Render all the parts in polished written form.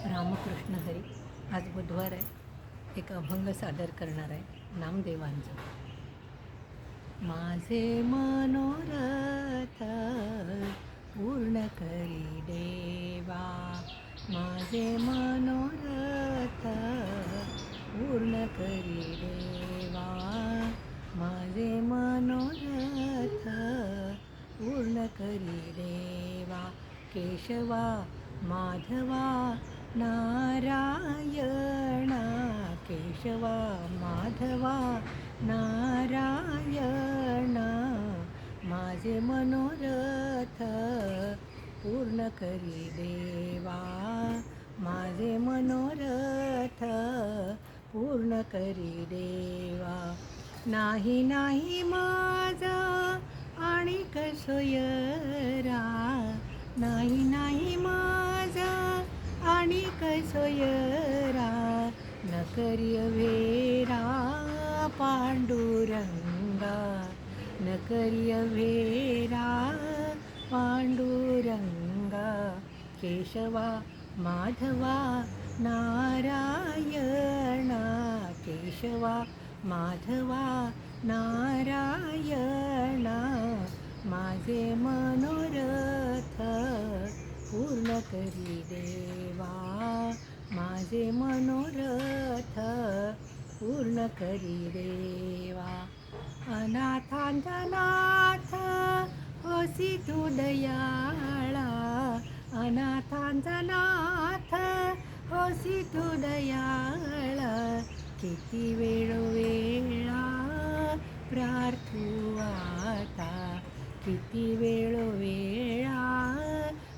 रामकृष्ण हरी. आज बुधवार आहे. एक अभंग सादर करणार आहे नामदेवांचा. माझे मनोरथ पूर्ण करी देवा, माझे मनोरथ पूर्ण करी देवा, माझे मनोरथ पूर्ण करी देवा. केशवा माधवा नारायणा, केशवा माधवा नारायणा, माझे मनोरथ पूर्ण करी देवा, माझे मनोरथ पूर्ण करी देवा. नाही नाही माझा आणि सोयरा, नाही नाही माझा आणि सोयरा, न करी वेरा पांडुरंगा, न करी वेरा पांडुरंगा. केशवा माधवा नारायणा, केशवा माधवा नारायणा, माझे मनोरथ पूर्ण करी देवा, माझे मनोरथ पूर्ण करी देवा. अनाथांचा नाथ होसी तू दयाळा, अनाथांचा नाथ होसी तू दयाळा. किती वेळोवेळा प्रार्थू आता, किती वेळोवेळा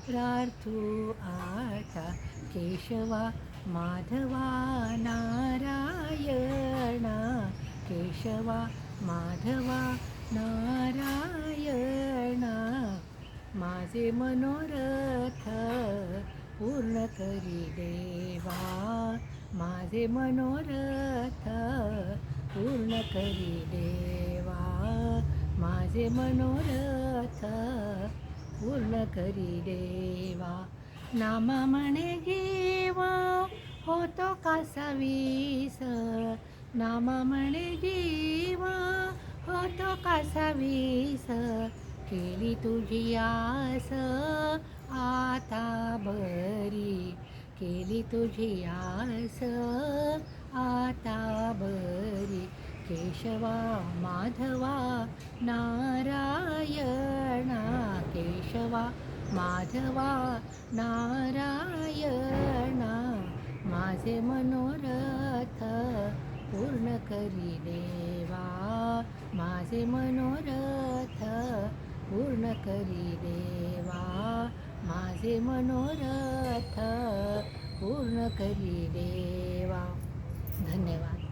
प्रार्थू आता. केशवा माधवा नारायणा, केशवा माधवा नारायणा, माझे मनोरथ पूर्ण करी देवा, माझे मनोरथ पूर्ण करी देवा, माझे मनोरथ पूर्ण करी देवा. नामा म्हणे जीवा होतो कासा वीस, नामा म्हणे जीवा होतो कासा वीस. केली तुझी आस आता बरी, केली तुझी आस आता बरी. केशवा माधवा नारायणा, केशवा माधवा नारायणा, माझे मनोरथ पूर्ण करी देवा, माझे मनोरथ पूर्ण करी देवा, माझे मनोरथ पूर्ण करी देवा. धन्यवाद.